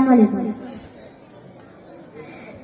അസ്സലാമു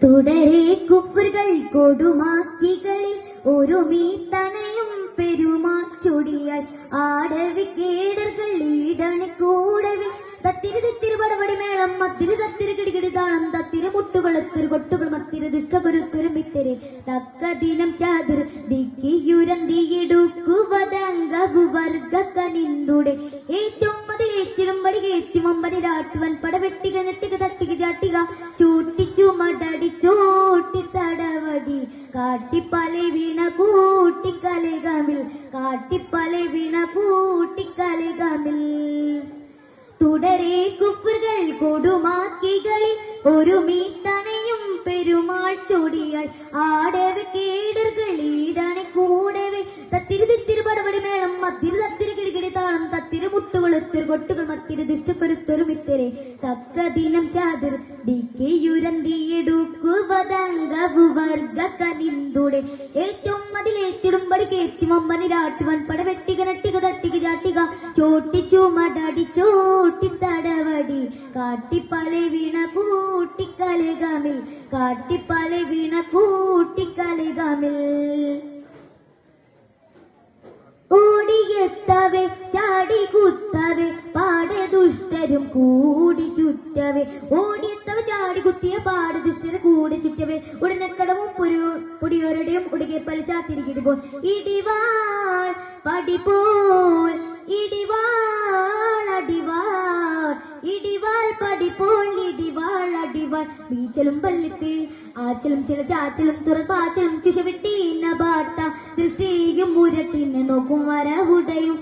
തുടരെ കുഫറുകൾ കൊടുമാക്കികളിൽ ഒരുമീ തണയും പെരുമാൾ ചൊടിയായി ആടവി കേടர்கள் ഈടണി കൂടവി തത്തിരി തിത്തിരി പടപടി മേളം മത്തിരി തത്തിരി കിടികിടി താളം തത്തിരി മുട്ടുകളൊത്തിരി കൊട്ടുകൾ മത്തിരി ദുഷ്ടകുരുത്തൊരു മിത്തിരി തക്ക ദിനം ചാതിർ ദിക്കിയുരന്തിയിടുക്കുവതംഗവർഗ കനിന്തുടെ ഏറ്റവും മതിലേറ്റിടുമ്പടി കയറ്റി മമ്പനിരാട്ടുവൻ പടവെട്ടിക നെട്ടിക തട്ടിക ചാട്ടിക ചൂട്ടിച്ചു മടടി ചോട്ടി തടവടി കാട്ടിപ്പലെ വീണ കൂട്ടിക്കലകമിൽ കാട്ടിപ്പലെ വീണ കൂട്ടിക്കലകമിൽ തുടരെ കുഫറുകൾ കൊടുമാക്കികളിൽ ഒരുമീ തണയും പെരുമാൾ ചൊടിയായി ആടവി കേടர்கள் ഈടണി കൂടവെ തത്തിരി തിത്തിരി പടപടി മേളം മത്തിരി തത്തിരി കിടികിടി താളം തത്തിരി മുട്ടുകളൊത്തിരി കൊട്ടുകൾ മത്തിരി ദുഷ്ടക്കുരുത്തൊരു മിത്തരെ തക്ക ദിനം ചാതിർ ദിക്കിയുരന്തിയിടുക്കുവതംഗവർഗ കനിന്തുടെ ഏറ്റവും മതിലേറ്റിടുമ്പടി കയറ്റി മമ്പനിരാട്ടുവൻ പടവെട്ടിക നെട്ടിക തട്ടിക ചാട്ടിക ചോട്ടിച്ചു മടടി ചോട്ടി തടവടി കാട്ടിപ്പലെ വീണ കൂട്ടിക്കലകമിൽ കാട്ടിപ്പലെ വീണ കൂട്ടിക്കലകമിൽ ഓടിയെത്തവേ ചാടി കുത്തവേ പാടെ ദുഷ്ടരും കൂടി ചുറ്റവേ ഓടിയെത്തവ ചാടി കുത്തിയ പാടെ ദുഷ്ടരും കൂടി ചുറ്റവേ ഉടനെക്കടവും പൊടിയോരുടെയും ഉടുകെ പലിശ തിരികിടുമ്പോൾ ഇടിവാൾ പടിപോൾ ഇടിവാൾ അടിവാൾ ഇടിവാൾ പടിപോൾ ഇടിവാൾ അടിവാൾ ബീച്ചലും പല്ലിത്ത് ആച്ചലും ചില ചാച്ചലും തുറപ്പാച്ചലും ചുശവിട്ടീന്ന പാട്ട ദൃഷ്ടിയും മുരട്ടിന്നെ നോക്കും വരവുടയും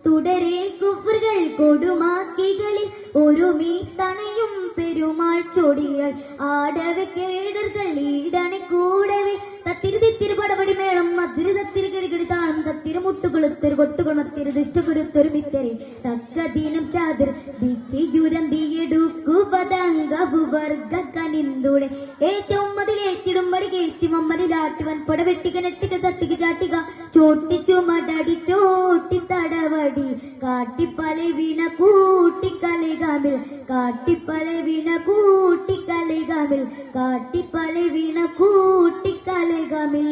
തുടരെ കുഫറുകൾ കൊടുമാക്കികളിൽ ഒരുമീ തണയും പെരുമാൾ ചൊടിയായി ആടവി കേടர்கள் ഈടണി കൂടവെ തത്തിരി തിത്തിരി പടപടി മേളം മത്തിരി തത്തിരി കിടികിടി താളം തത്തിരി മുട്ടുകളൊത്തൊരു കൊട്ടുകൾ മത്തിരി ദുഷ്ടകുരുത്തൊരു മിത്തരി തക്ക ദിനം ചാതിർ ദിക്കിയുരന്തിയിടുക്കുവതംഗവർഗ കനിന്തുടെ ഏറ്റവും മതിലേറ്റിടുമ്പടി കയറ്റി മമ്പനിരാട്ടുവൻ പടവെട്ടിക നെട്ടിക തട്ടിക ചാട്ടിക ചോട്ടിച്ചു മടടി ചോട്ടി തടവടി കാട്ടിപ്പലെ വീണ കൂട്ടിക്കലകമിൽ കാട്ടിപ്പലെ വീണ കൂട്ടിക്കലകമിൽ കാട്ടിപ്പലെ വീണ കൂട്ടിക്കലകമിൽ.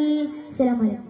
അസ്സലാമു അലൈക്കും.